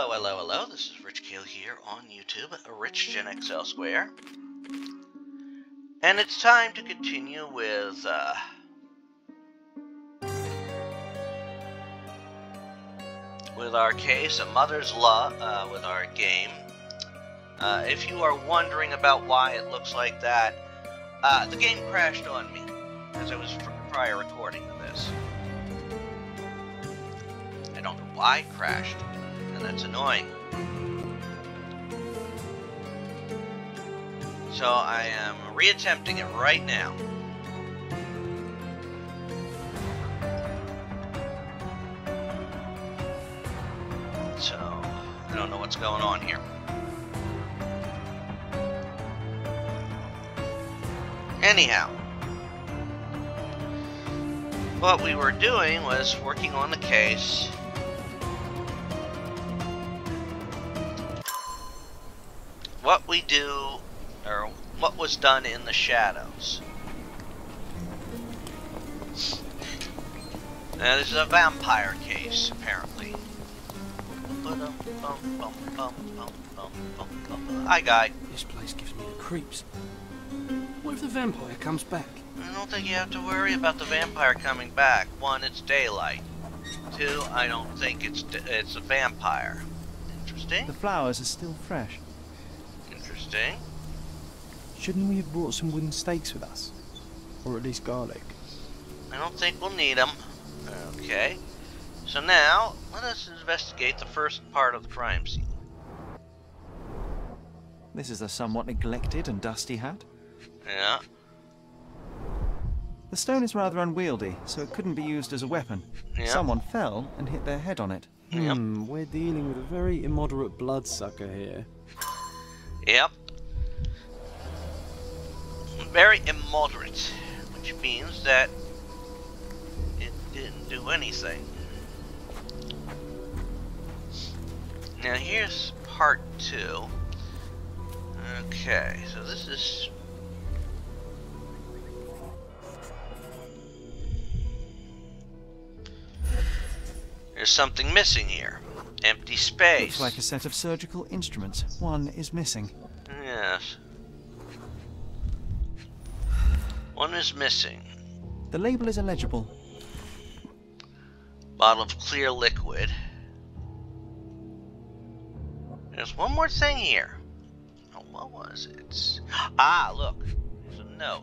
Hello, hello, hello. This is Rich Kale here on YouTube, Rich Gen XL Square. And it's time to continue with our case, A Mother's Love, with our game. If you are wondering about why it looks like that, the game crashed on me as I was prior recording of this. I don't know why it crashed, and that's annoying. So I am reattempting it right now. So I don't know what's going on here. Anyhow, what we were doing was working on the case. What we do, or what was done in the shadows. Now, this is a vampire case, apparently. Hi, guy. This place gives me the creeps. What if the vampire comes back? I don't think you have to worry about the vampire coming back. One, it's daylight. Two, I don't think it's a vampire. Interesting. The flowers are still fresh. Interesting. Shouldn't we have brought some wooden stakes with us? Or at least garlic? I don't think we'll need them. Okay. So now, let us investigate the first part of the crime scene. This is a somewhat neglected and dusty hat. Yeah. The stone is rather unwieldy, so it couldn't be used as a weapon. Yep. Someone fell and hit their head on it. Yep. We're dealing with a very immoderate bloodsucker here. Yep. Very immoderate, which means that it didn't do anything. Now here's part 2. Okay, so this is... There's something missing here. Empty space. Looks like a set of surgical instruments. One is missing. Yes. One is missing. The label is illegible. Bottle of clear liquid. There's one more thing here. Oh, what was it? Ah, look. There's a note.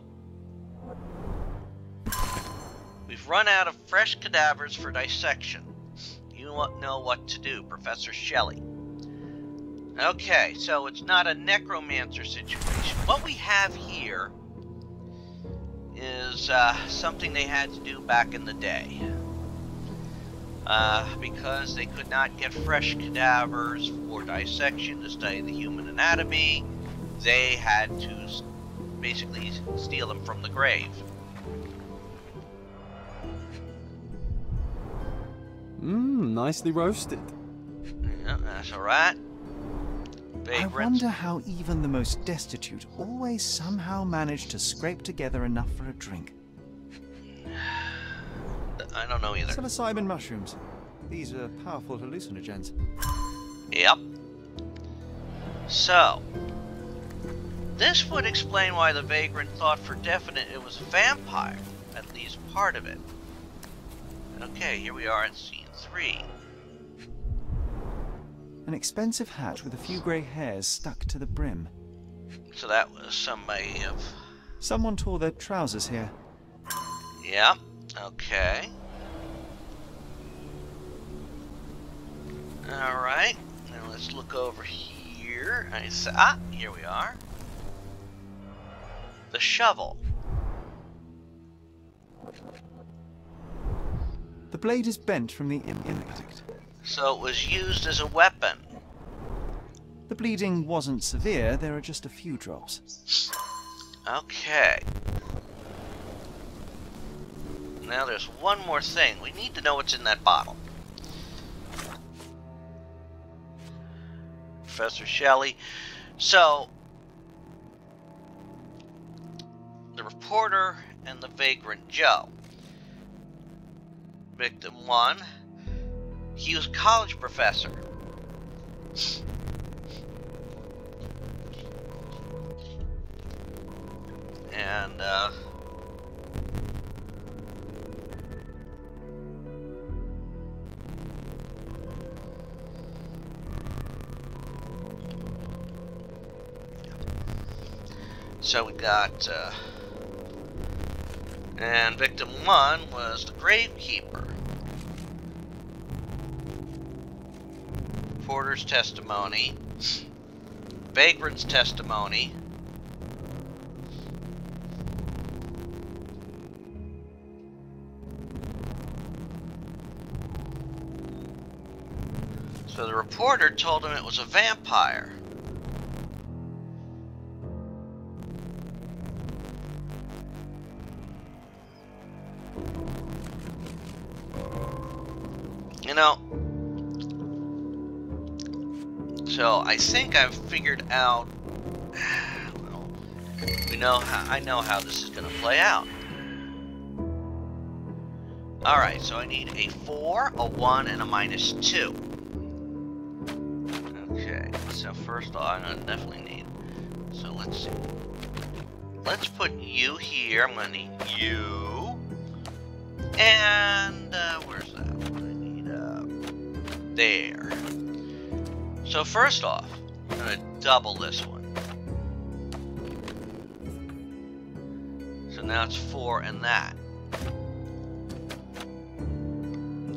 We've run out of fresh cadavers for dissection. You know what to do, Professor Shelley. Okay, so it's not a necromancer situation. What we have here is something they had to do back in the day. Because they could not get fresh cadavers for dissection to study the human anatomy, they had to basically steal them from the grave. Nicely roasted. Yeah, that's alright. I wonder how even the most destitute always somehow manage to scrape together enough for a drink. I don't know either. Psilocybin mushrooms. These are powerful hallucinogens. Yep. So, this would explain why the vagrant thought for definite it was a vampire. At least part of it. Okay, here we are at scene 3. An expensive hat with a few grey hairs stuck to the brim. So that was somebody of... Someone tore their trousers here. Yep. Okay. Alright. Now let's look over here. Here we are. The shovel. The blade is bent from the impact. So it was used as a weapon. The bleeding wasn't severe, there are just a few drops. Okay. Now there's one more thing. We need to know what's in that bottle. Professor Shelley. So, the reporter and the vagrant Joe. Victim 1, he was a college professor. And, so we got, and victim 1 was the gravekeeper. Reporter's testimony. Vagrant's testimony. So the reporter told him it was a vampire. You know, so I think I've figured out, well, I know how this is going to play out. Alright, so I need a 4, a 1, and a -2. Okay, so first off, I'm going to definitely need, so let's see. Let's put you here. I'm going to need you. And, where's that? I need, there. So first off, I'm going to double this one. So now it's 4 and that.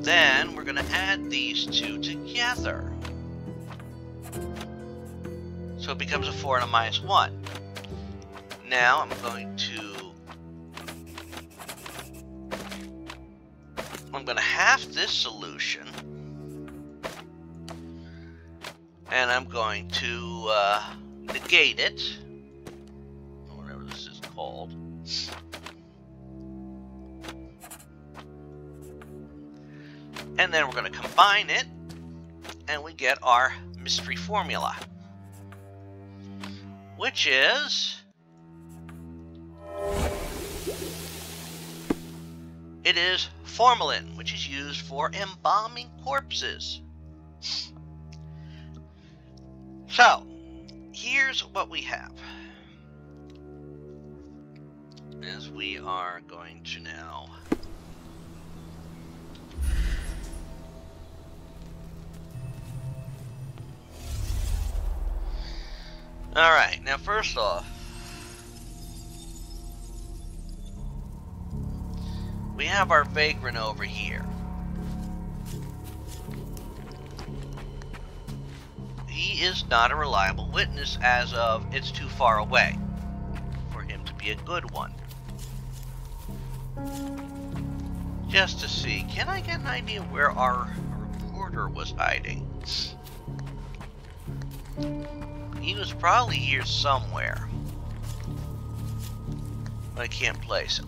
Then we're going to add these two together. So it becomes a 4 and a -1. Now I'm going to half this solution. And I'm going to negate it, or whatever this is called. And then we're going to combine it, and we get our mystery formula, which is, it is formalin, which is used for embalming corpses. So, here's what we have. As we are going to now alright, now first off, we have our vagrant over here. He is not a reliable witness as of it's too far away for him to be a good one. Just to see, can I get an idea where our reporter was hiding? He was probably here somewhere, but I can't place him.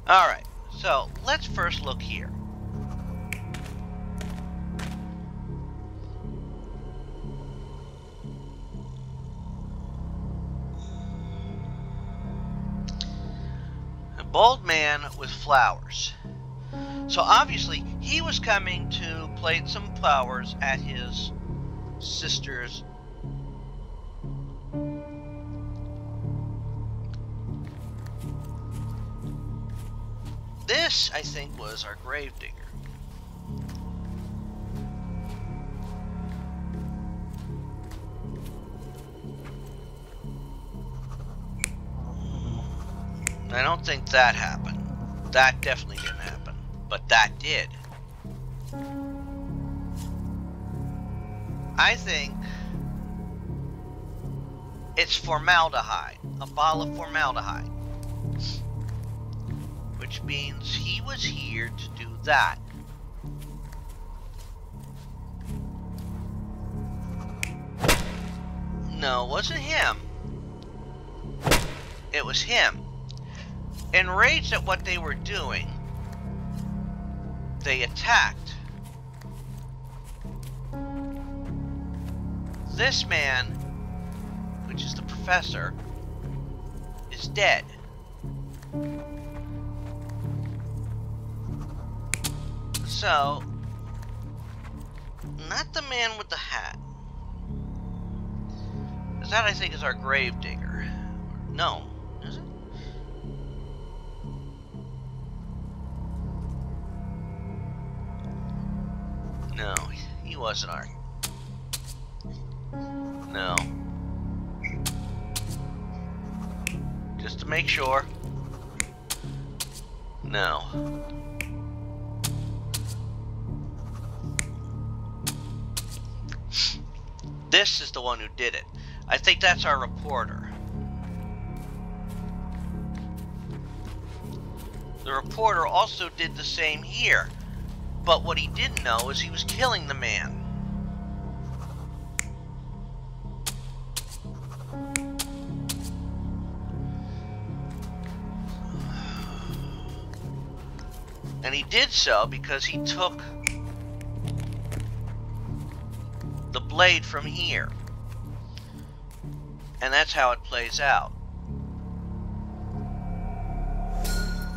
Alright, so let's first look here. A bald man with flowers. So obviously he was coming to plate some flowers at his sister's This, I think, was our gravedigger. I don't think that happened. That definitely didn't happen. But that did. I think it's formaldehyde. A bottle of formaldehyde. Which means he was here to do that. No, it wasn't him. It was him. Enraged at what they were doing, they attacked. This man, which is the professor, is dead. So, not the man with the hat. That, I think, is our grave digger. No. Is it? No, he wasn't our... No. Just to make sure. No. This is the one who did it. I think that's our reporter. The reporter also did the same here. But what he didn't know is he was killing the man. And he did so because he took the blade from here. And that's how it plays out.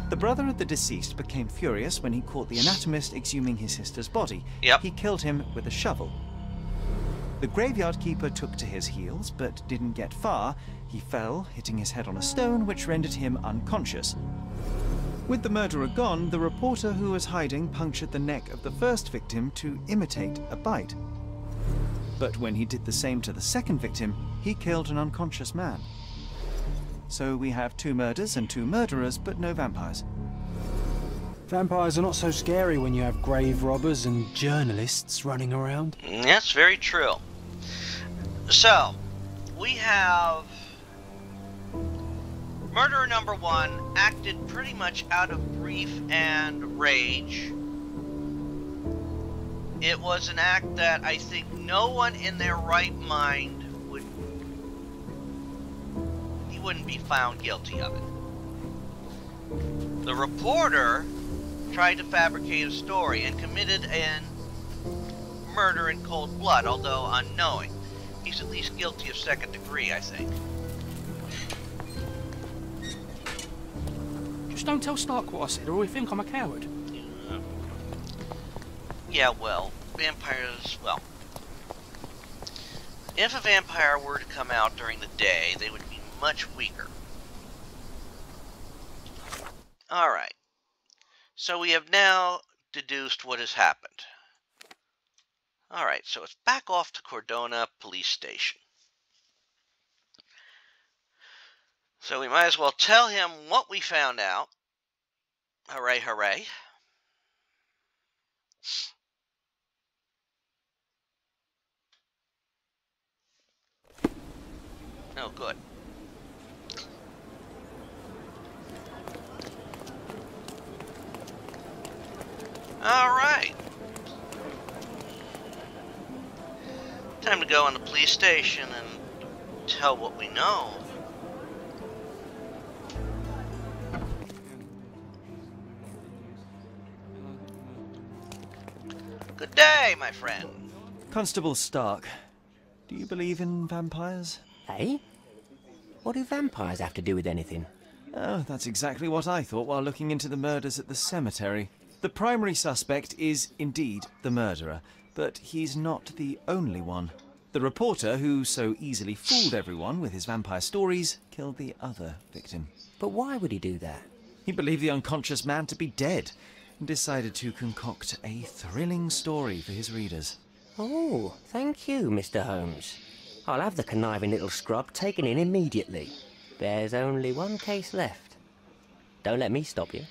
The brother of the deceased became furious when he caught the anatomist exhuming his sister's body. Yep. He killed him with a shovel. The graveyard keeper took to his heels, but didn't get far. He fell, hitting his head on a stone, which rendered him unconscious. With the murderer gone, the reporter who was hiding punctured the neck of the first victim to imitate a bite. But when he did the same to the second victim, he killed an unconscious man. So we have 2 murders and 2 murderers, but no vampires. Vampires are not so scary when you have grave robbers and journalists running around. That's very true. So, we have... Murderer number 1 acted pretty much out of grief and rage. It was an act that I think no one in their right mind wouldn't be found guilty of it. The reporter tried to fabricate a story and committed a murder in cold blood, although unknowing. He's at least guilty of 2nd degree, I think. Just don't tell Stark what I said, or he'll think I'm a coward. Yeah, well, vampires, well... If a vampire were to come out during the day, they would be much weaker. Alright. So we have now deduced what has happened. Alright, so it's back off to Cordona Police Station. So we might as well tell him what we found out. Hooray, hooray. Oh, good. Alright. Time to go in the police station and tell what we know. Good day, my friend. Constable Stark, do you believe in vampires? Eh? What do vampires have to do with anything? Oh, that's exactly what I thought while looking into the murders at the cemetery. The primary suspect is indeed the murderer, but he's not the only one. The reporter, who so easily fooled everyone with his vampire stories, killed the other victim. But why would he do that? He believed the unconscious man to be dead and decided to concoct a thrilling story for his readers. Oh, thank you, Mr. Holmes. I'll have the conniving little scrub taken in immediately. There's only one case left. Don't let me stop you.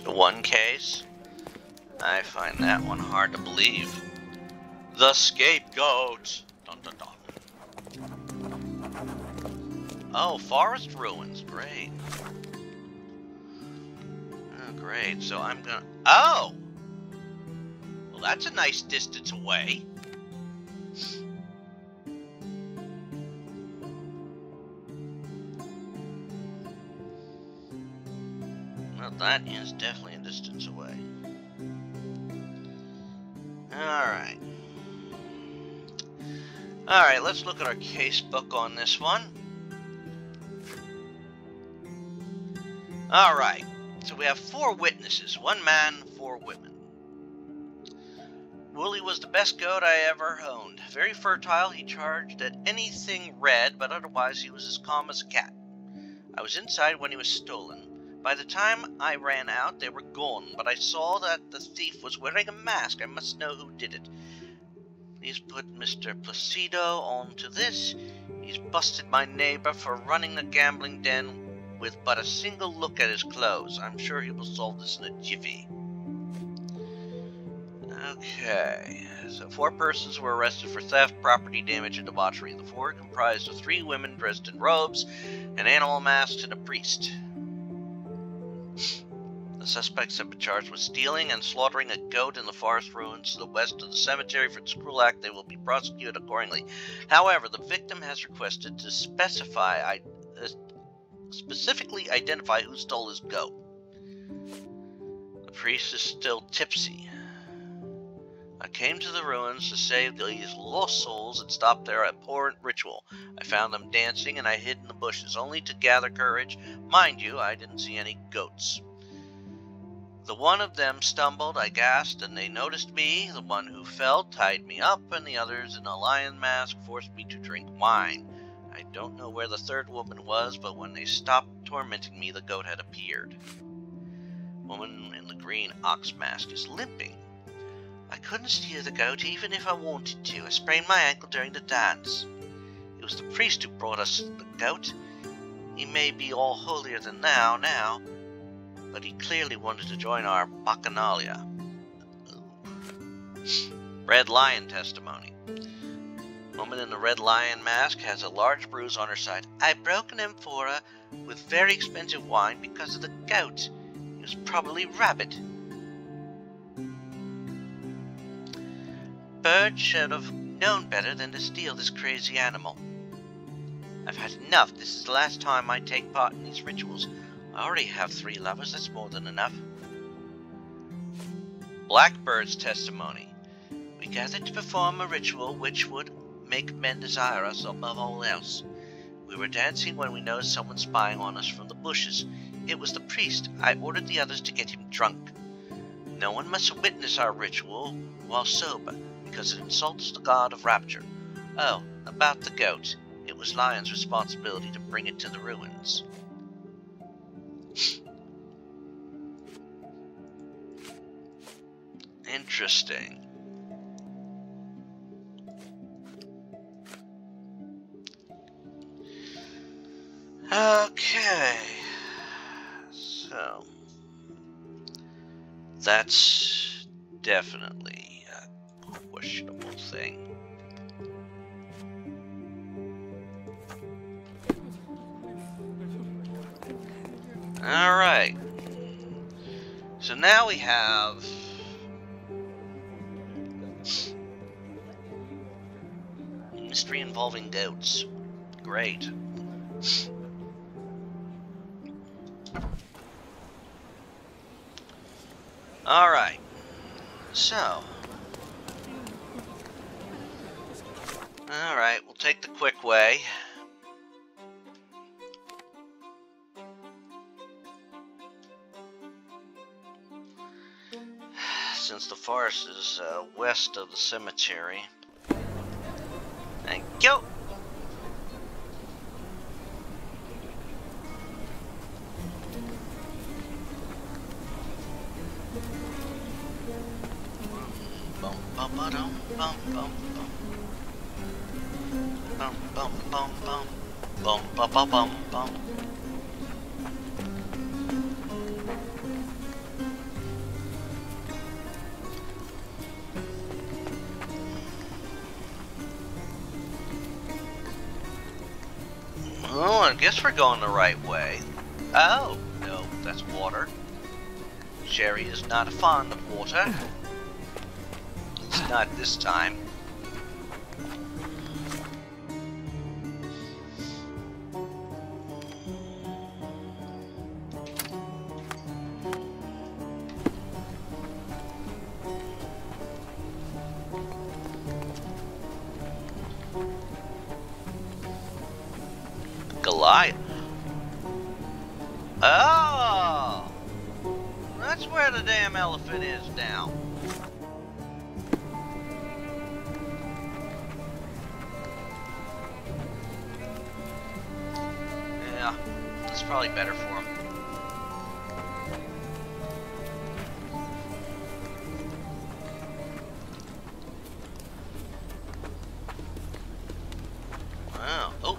One case? I find that one hard to believe. The scapegoat! Dun, dun, dun. Oh, forest ruins. Great. Oh, great. So I'm gonna... Oh! Well, that's a nice distance away. Well, that is definitely a distance away. Alright. Alright, let's look at our case book on this one. Alright, so we have 4 witnesses. 1 man, 4 women. Wooly was the best goat I ever owned. Very fertile, he charged at anything red, but otherwise he was as calm as a cat. I was inside when he was stolen. By the time I ran out, they were gone, but I saw that the thief was wearing a mask. I must know who did it. Please put Mr. Placido onto this. He's busted my neighbor for running a gambling den with but a single look at his clothes. I'm sure he will solve this in a jiffy. Okay, so 4 persons were arrested for theft, property damage, and debauchery. The 4 comprised of 3 women dressed in robes, an animal masks, and a priest. The suspects have been charged with stealing and slaughtering a goat in the forest ruins to the west of the cemetery. For this cruel act, they will be prosecuted accordingly. However, the victim has requested to specifically identify who stole his goat. The priest is still tipsy. I came to the ruins to save these lost souls and stop their abhorrent ritual. I found them dancing and I hid in the bushes, only to gather courage. Mind you, I didn't see any goats. The one of them stumbled, I gasped, and they noticed me. The one who fell tied me up, and the others in a lion mask forced me to drink wine. I don't know where the 3rd woman was, but when they stopped tormenting me, the goat had appeared. The woman in the green ox mask is limping. I couldn't steal the goat even if I wanted to. I sprained my ankle during the dance. It was the priest who brought us the goat. He may be all holier than thou now, but he clearly wanted to join our bacchanalia. Red Lion testimony. Woman in the red lion mask has a large bruise on her side. I broke an amphora with very expensive wine because of the goat. It was probably rabid. Bird should have known better than to steal this crazy animal. I've had enough. This is the last time I take part in these rituals. I already have 3 lovers. That's more than enough. Blackbird's testimony. We gathered to perform a ritual which would make men desire us above all else. We were dancing when we noticed someone spying on us from the bushes. It was the priest. I ordered the others to get him drunk. No one must witness our ritual while sober, because it insults the god of rapture. Oh, about the goat. It was Lion's responsibility to bring it to the ruins. Interesting. Okay. So, that's definitely a questionable thing. Alright. So now we have mystery involving goats. Great. Alright. So. Alright, we'll take the quick way. Since the forest is west of the cemetery. Thank you. Bum bum ba-dum, bum bum bum. Bum bum bum bum. Bum ba ba bum bum. Oh, I guess we're going the right way. Oh, no, that's water. Sherry is not fond of water. It's not this time. Goliath. Oh! That's where the damn elephant is now. It's probably better for him. Wow. Oh.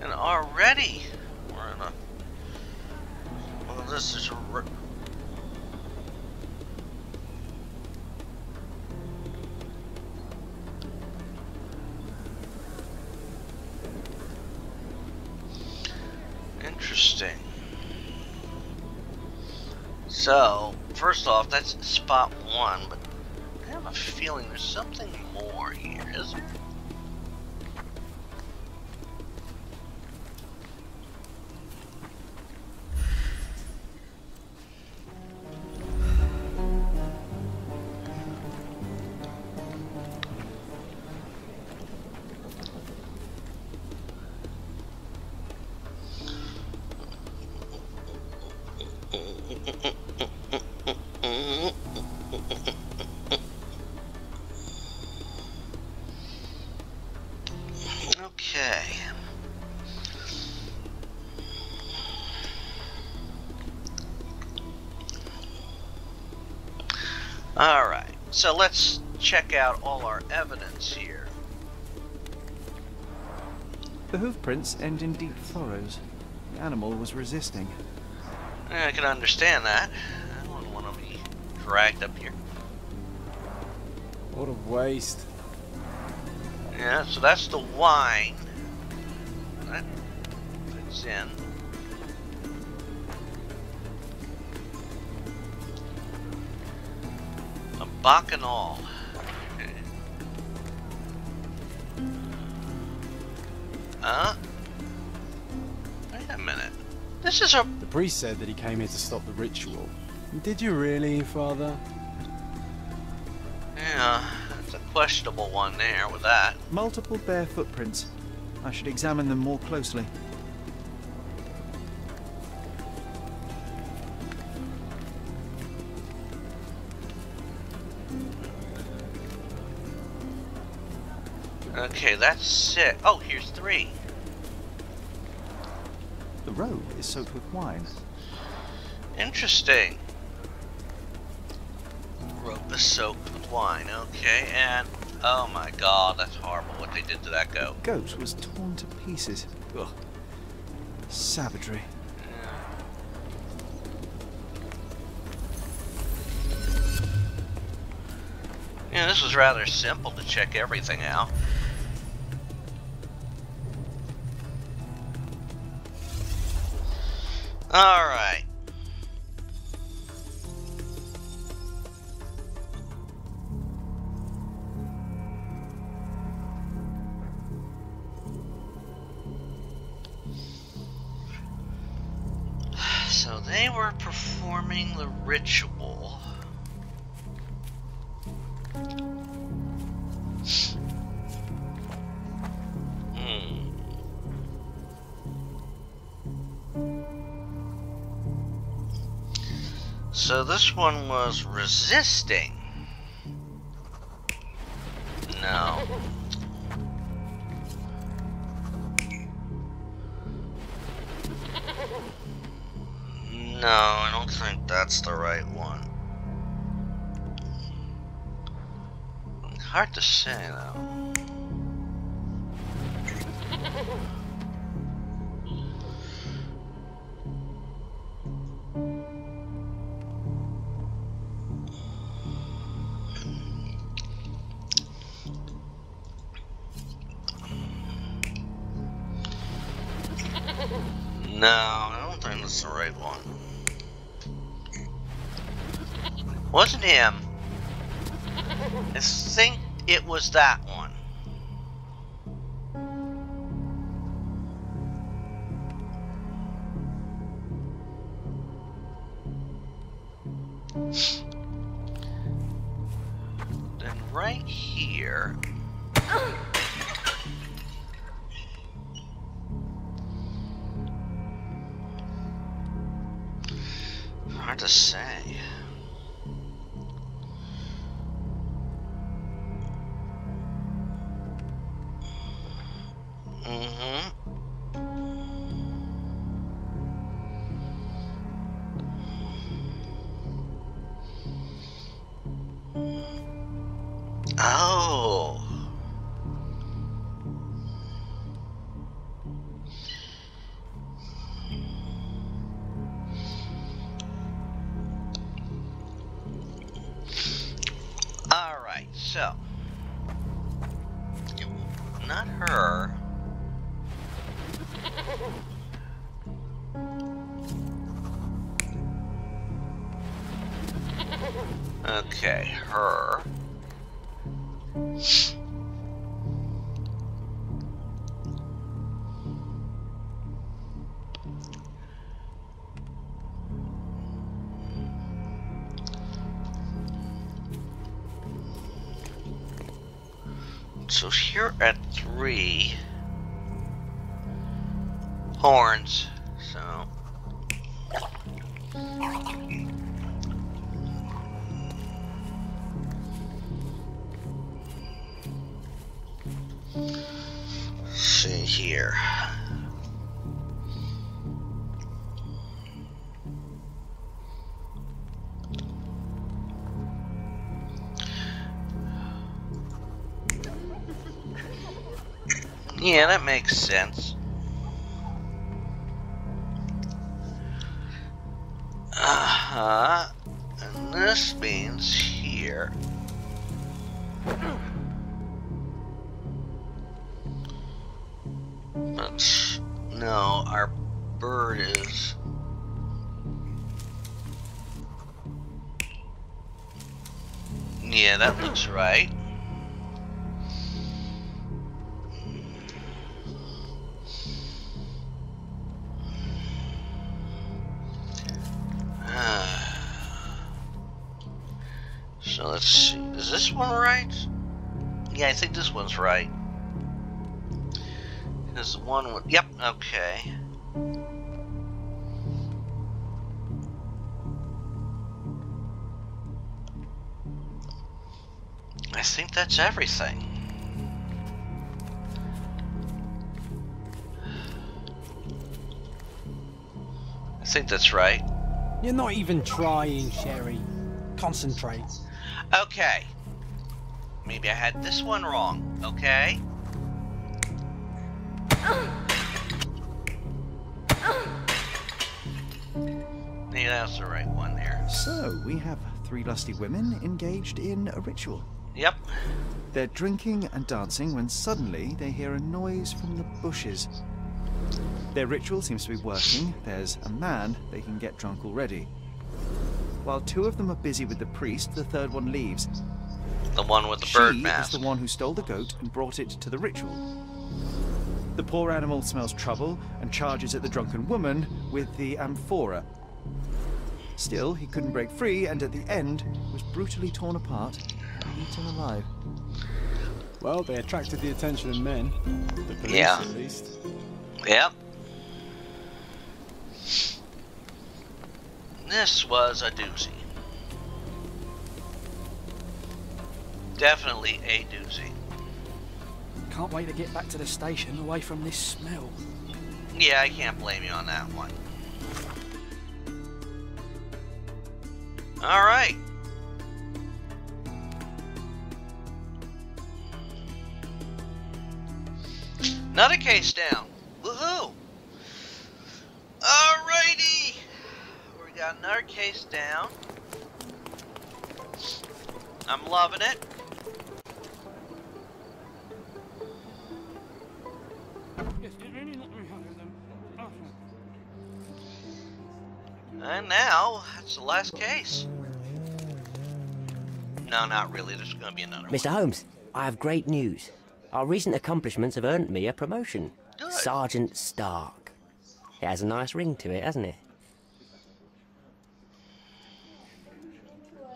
And already we're in a... Well, this is... Interesting. So, first off, that's spot one, but I have a feeling there's something more here, is there? Okay. Alright, so let's check out all our evidence here. The hoof prints end in deep furrows. The animal was resisting. I can understand that. I wouldn't want to be dragged up here. What a waste. Yeah, so that's the wine. That fits in. A bacchanal. Okay. Wait a minute. This is a... The priest said that he came here to stop the ritual. Did you really, Father? Yeah, it's a questionable one there with that. Multiple bare footprints. I should examine them more closely. Okay, that's six. Oh, here's three. The robe is soaked with wine. Interesting. Rope is soaked with wine. Okay, and oh my god, that's horrible what they did to that goat. The goat was torn to pieces. Ugh. Savagery. Yeah, this was rather simple to check everything out. Alright. So they were performing the ritual. So this one was resisting. No. No, I don't think that's the right one. Hard to say though. No, I don't think that's the right one. Wasn't him. I think it was that one. Then right here. Hard to say. Mm-hmm. Oh. Alright, so. Not her. Okay, her. So here at 3 horns, so see here. Yeah, that makes sense. And this means here. But no, our bird is. Yeah, that looks right. So let's see. Is this one right? Yeah, I think this one's right. Because one would. Yep. Okay. I think that's everything. I think that's right. You're not even trying, Sherry. Concentrate. Okay. Maybe I had this one wrong, okay? Maybe that's the right one there. So, we have 3 lusty women engaged in a ritual. Yep. They're drinking and dancing when suddenly they hear a noise from the bushes. Their ritual seems to be working. There's a man they can get drunk already. While 2 of them are busy with the priest, the 3rd one leaves. The one with the bird mask. She is the one who stole the goat and brought it to the ritual. The poor animal smells trouble and charges at the drunken woman with the amphora. Still, he couldn't break free, and at the end was brutally torn apart and eaten alive. Well, they attracted the attention of men. The police, Yeah. at least. Yep. This was a doozy. Definitely a doozy. Can't wait to get back to the station away from this smell. Yeah, I can't blame you on that one. Alright. Another case down. Woohoo! Alrighty! We got another case down. I'm loving it. And now, that's the last case. No, not really. There's going to be another Mr. Holmes, I have great news. Our recent accomplishments have earned me a promotion. Good. Sergeant Stark. It has a nice ring to it, hasn't it?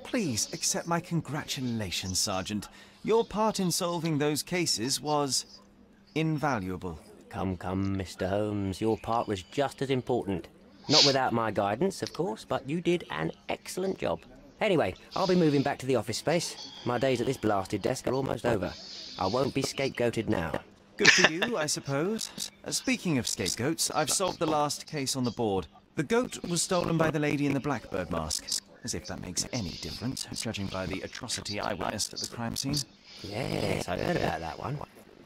Please accept my congratulations, Sergeant. Your part in solving those cases was invaluable. Come, Mr. Holmes, your part was just as important. Not without my guidance, of course, but you did an excellent job. Anyway, I'll be moving back to the office space. My days at this blasted desk are almost over. I won't be scapegoated now. Good for you, I suppose. Speaking of scapegoats, I've solved the last case on the board. The goat was stolen by the lady in the blackbird mask. As if that makes any difference, judging by the atrocity I witnessed at the crime scene. Yes, I heard about that one.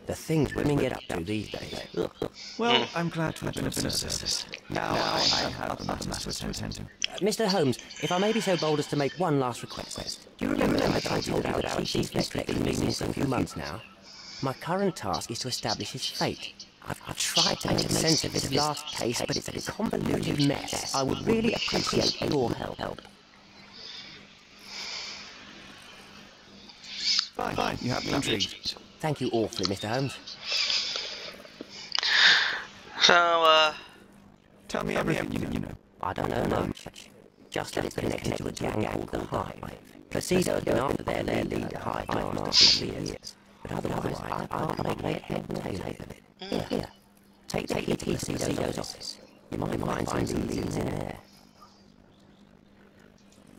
The things women get up to these days. Ugh. Well, I'm glad to have been of service. Now I have other matters to attend to. Mr. Holmes, if I may be so bold as to make one last request. Do you remember that I told you about Chief's reflecting meetings for a few months now? My current task is to establish his fate. I've tried to make sense of this last case, but it's a convoluted mess. I would really appreciate your help. Fine, you have me intrigued. Thank you awfully, Mr. Holmes. So, Tell me everything you know. I don't know much. Just that it's connected to a gang called the Hive. Placido has been after their leader, Hive Master, for years. But otherwise, I can't make head and tail of it. Here. Take the key to Placido's office. You might find some leads in there.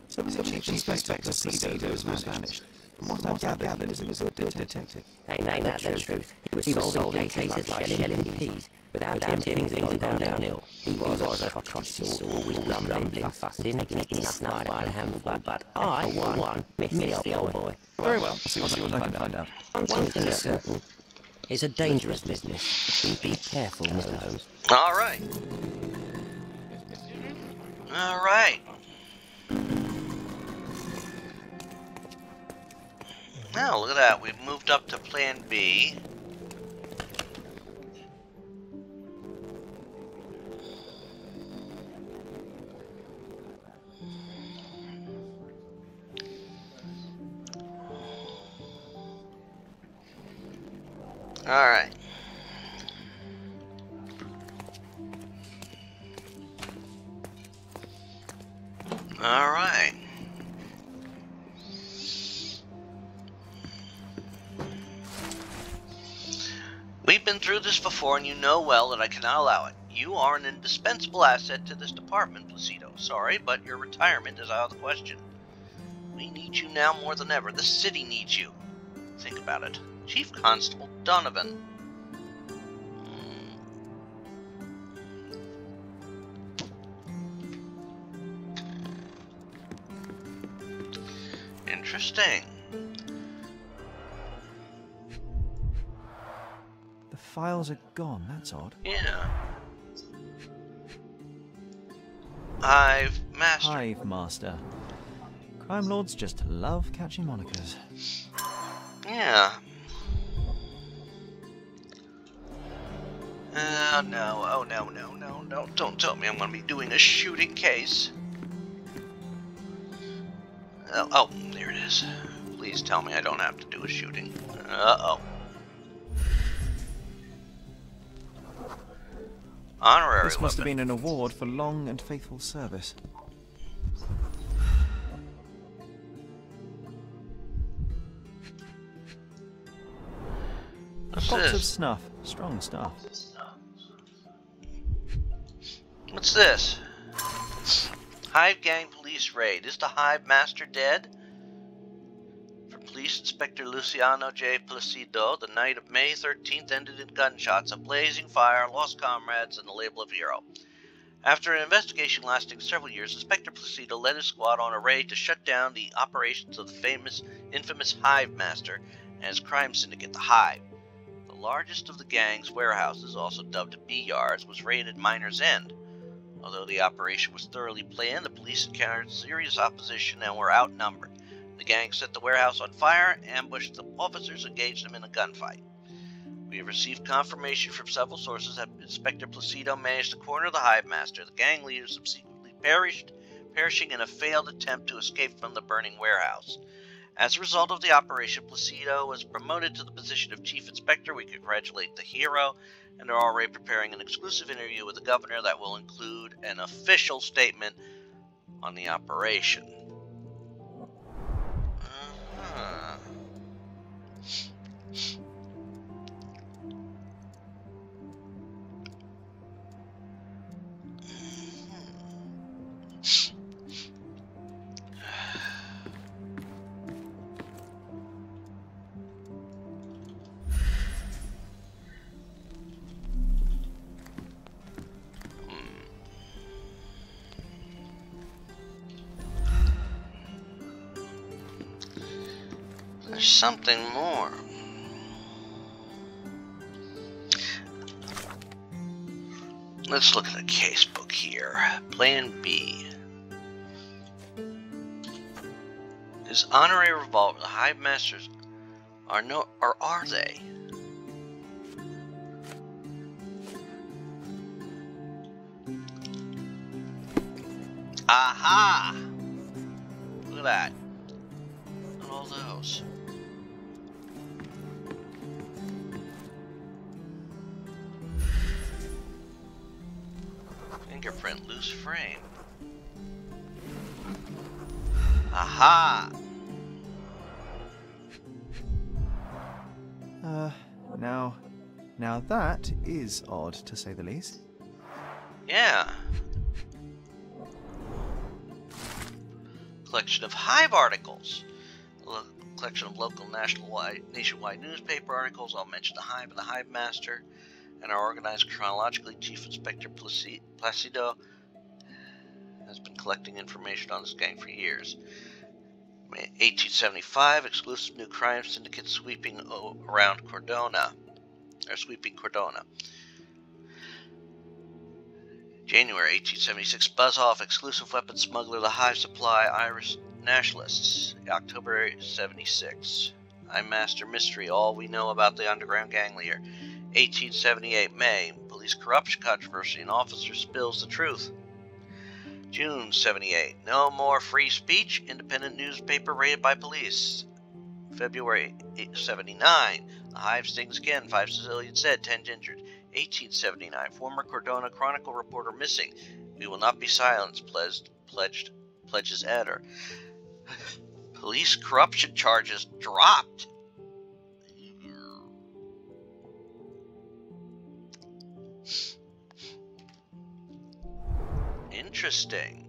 So the Chief Inspector Placido has vanished. From what I gathered, he was a good detective. Ain't that the truth? He was solving cases like shelling peas. Without him, things had gone downhill. He was a trotty sore with rumbling, fussing, making us night by the handful. But I, for one, miss the old boy. Very well, see what I can find out. One thing is certain. It's a dangerous business. Be careful, Mr. Holmes. all right. All right. Now, look at that. We've moved up to Plan B. All right. All right. We've been through this before, and you know well that I cannot allow it. You are an indispensable asset to this department, Placido. Sorry, but your retirement is out of the question. We need you now more than ever. The city needs you. Think about it. Chief Constable Donovan. Interesting. The files are gone, that's odd. Yeah. Hive Master. Hive Master. Crime lords just love catching monikers. Yeah. No. Oh, no. Don't tell me I'm going to be doing a shooting case. Oh, there it is. Please tell me I don't have to do a shooting. Uh-oh. Honorary This must have weapon. been an award for long and faithful service. What's Box of this? snuff. Strong stuff. What's this? Hive Gang Police Raid. Is the Hive Master dead? For Police Inspector Luciano J. Placido, the night of May 13th ended in gunshots, a blazing fire, lost comrades, and the label of hero. After an investigation lasting several years, Inspector Placido led his squad on a raid to shut down the operations of the infamous Hive Master and his crime syndicate, the Hive. The largest of the gang's warehouses, also dubbed B-Yards, was raided Miner's End. Although the operation was thoroughly planned, the police encountered serious opposition and were outnumbered. The gang set the warehouse on fire, ambushed the officers, and engaged them in a gunfight. We have received confirmation from several sources that Inspector Placido managed to corner the Hive Master. The gang leader subsequently perishing in a failed attempt to escape from the burning warehouse. As a result of the operation, Placido was promoted to the position of Chief Inspector. We congratulate the hero and are already preparing an exclusive interview with the governor that will include an official statement on the operation. There's something more. Let's look at the casebook here. Plan B. His honorary revolver, the Hive Masters, are they? Aha! Look at that. Look at all those. Fingerprint, loose frame. Aha! Now that is odd, to say the least. Yeah. Collection of Hive articles. Collection of local, nationwide newspaper articles. I'll mention the Hive and the Hive Master, and are organized chronologically. Chief Inspector Placido has been collecting information on this gang for years. 1875, exclusive new crime syndicate sweeping around Cordona. Sweeping Cordona. January 1876, buzz off, exclusive weapon smuggler, the Hive Supply, Irish nationalists. October 76, I Master Mystery, all we know about the underground gang leader. 1878, May, police corruption controversy, an officer spills the truth. June 78, no more free speech, independent newspaper raided by police. February 79, the Hive stings again, 5 civilians dead, 10 injured. 1879, former Cordona Chronicle reporter missing. We will not be silenced, pledges editor. Police corruption charges dropped. Interesting.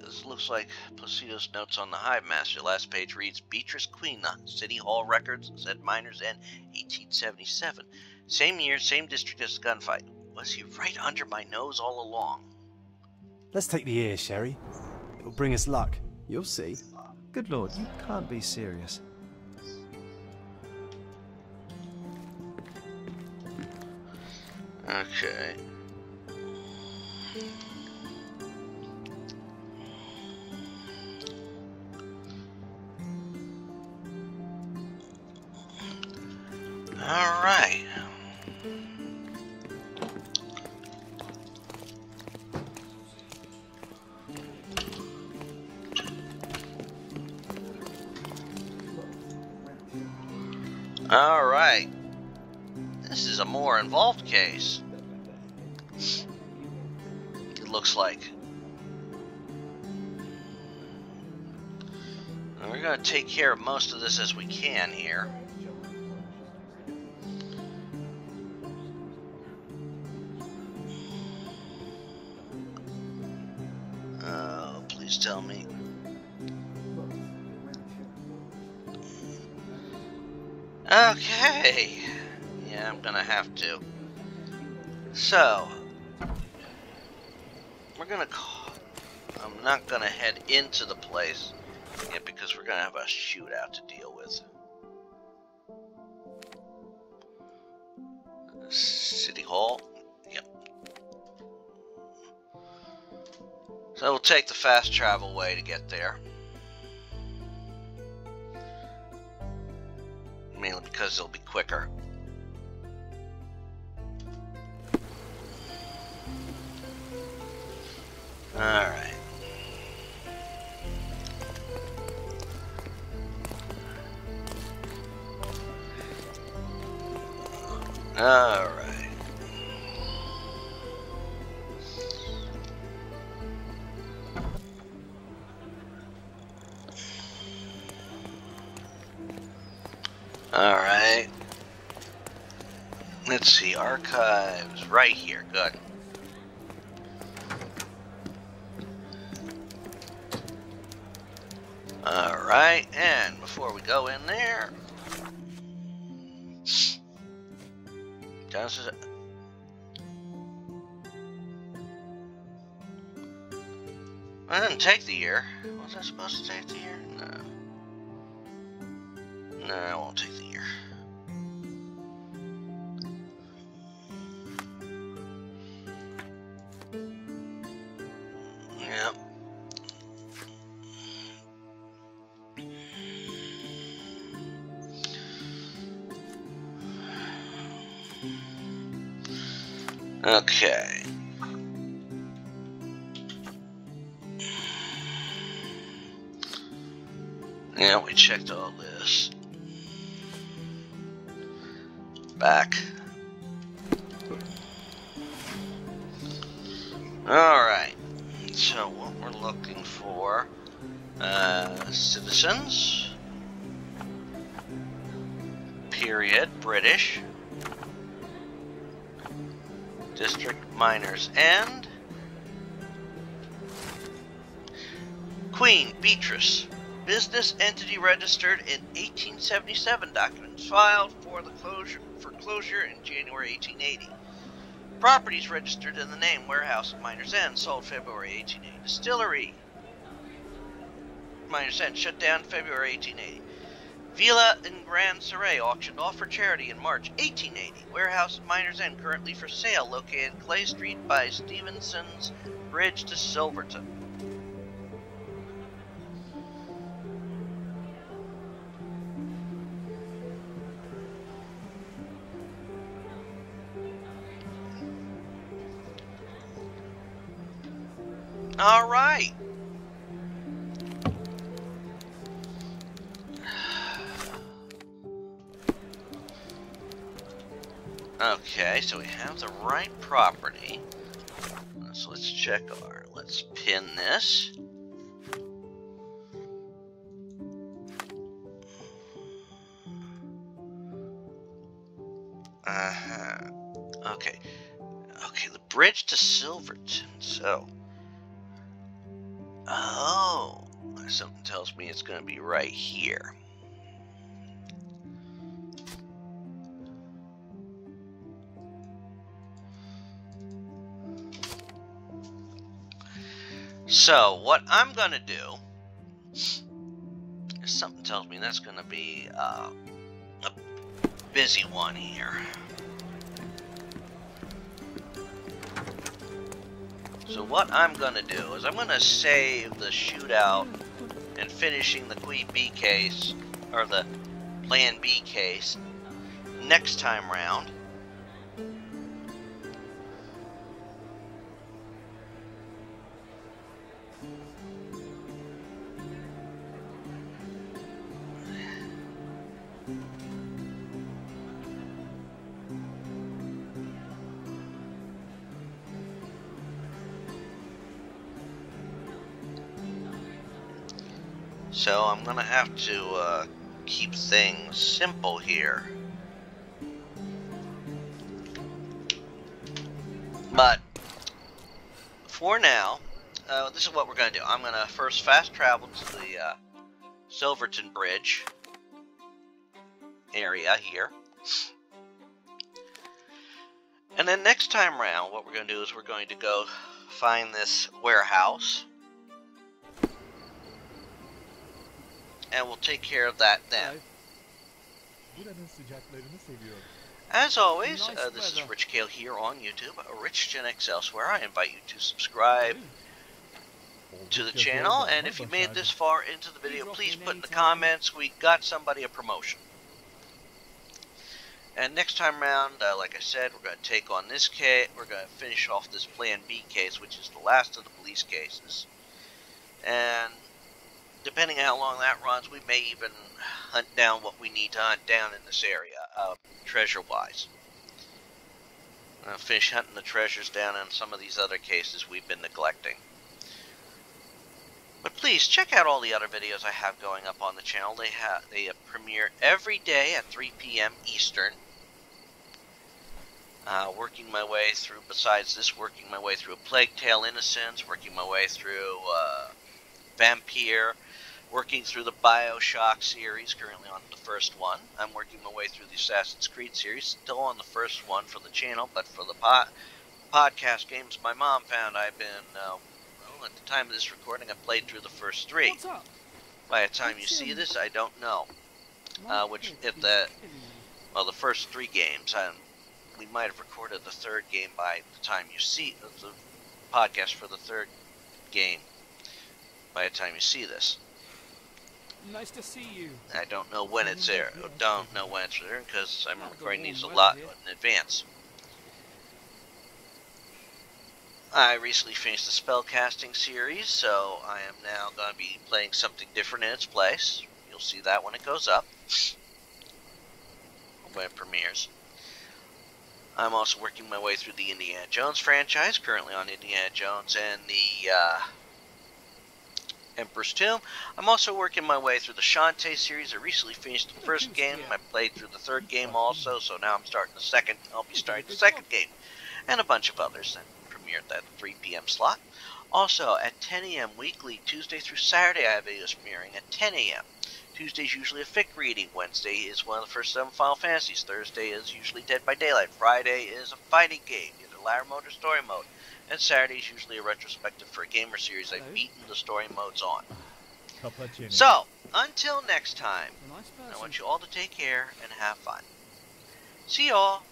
This looks like Placido's notes on the Hive Master. Last page reads, Beatrice Queen, City Hall records, said Miners End, 1877. Same year, same district as the gunfight. Was he right under my nose all along? Let's take the ear, Sherry. It'll bring us luck. You'll see. Good lord, you can't be serious. Okay. All right. All right. This is a more involved case. It looks like. And we're going to take care of most of this as we can here. Oh, please tell me. Okay. Yeah, I'm gonna have to. So, we're gonna call. I'm not gonna head into the place yet because we're gonna have a shootout to deal with. City Hall. Yep. So we'll take the fast travel way to get there. Mainly because it'll be quicker. Alright. Alright. Alright. Let's see, archives right here. Good. Alright, and before we go in there, Johnson. I didn't take the year. Was I supposed to take the year? No. No, I won't take the year. Yep. Okay. Yeah, we checked all this. Back. Alright. So what we're looking for, citizens. Period. British. District Miners End. Queen Beatrice. Business entity registered in 1877. Documents filed for closure in January 1880. Properties registered in the name Warehouse at Miners End. Sold February 1880. Distillery Miners End shut down February 1880. Villa in Grand Surrey auctioned off for charity in March 1880. Warehouse at Miners End currently for sale, located Clay Street by Stevenson's Bridge to Silverton. All right. Okay, so we have the right property. So let's check let's pin this. Okay. Okay, the bridge to Silverton. So. Oh. Something tells me it's going to be right here. So, what I'm going to do is something tells me that's going to be a busy one here. So what I'm going to do is I'm going to save the shootout and finishing the Queen B case, or the Plan B case, next time round. So I'm gonna have to keep things simple here. But for now, this is what we're gonna do. I'm gonna first fast travel to the Silverton Bridge area here. And then next time round, what we're gonna do is we're going to go find this warehouse. And we'll take care of that then. As always, this is Rich Kale here on YouTube, Rich Gen X elsewhere. I invite you to subscribe to the channel, and if you made this far into the video, please put in the comments, we got somebody a promotion. And next time around, like I said, we're going to take on this case, we're going to finish off this Plan B case, which is the last of the police cases. And depending on how long that runs, we may even hunt down what we need to hunt down in this area, treasure-wise. Finish hunting the treasures down in some of these other cases we've been neglecting. But please, check out all the other videos I have going up on the channel. They premiere every day at 3 p.m. Eastern. Working my way through, besides this, working my way through A Plague Tale Innocence, working my way through Vampire, working through the BioShock series, currently on the first one. I'm working my way through the Assassin's Creed series, still on the first one for the channel, but for the podcast games my mom found, I've been At the time of this recording, I played through the first 3. What's up? By the time you see this, I don't know. The first 3 games. We might have recorded the 3rd game by the time you see the podcast for the 3rd game. By the time you see this. Nice to see you. I don't know when it's there. I don't know when it's there because I'm recording these a lot in advance. I recently finished the spellcasting series, so I am now going to be playing something different in its place. You'll see that when it goes up, when it premieres. I'm also working my way through the Indiana Jones franchise, currently on Indiana Jones and the Emperor's Tomb. I'm also working my way through the Shantae series. I recently finished the first game. I played through the 3rd game also, so now I'm starting the 2nd. I'll be starting the 2nd game, and a bunch of others that premiered that 3 p.m. slot. Also, at 10 a.m. weekly, Tuesday through Saturday, I have videos premiering at 10 a.m. Tuesday's usually a fic reading. Wednesday is one of the first 7 Final Fantasies. Thursday is usually Dead by Daylight. Friday is a fighting game, either ladder mode or story mode. And Saturday is usually a retrospective for a gamer series I've beaten the story modes on. So, until next time, I want you all to take care and have fun. See y'all!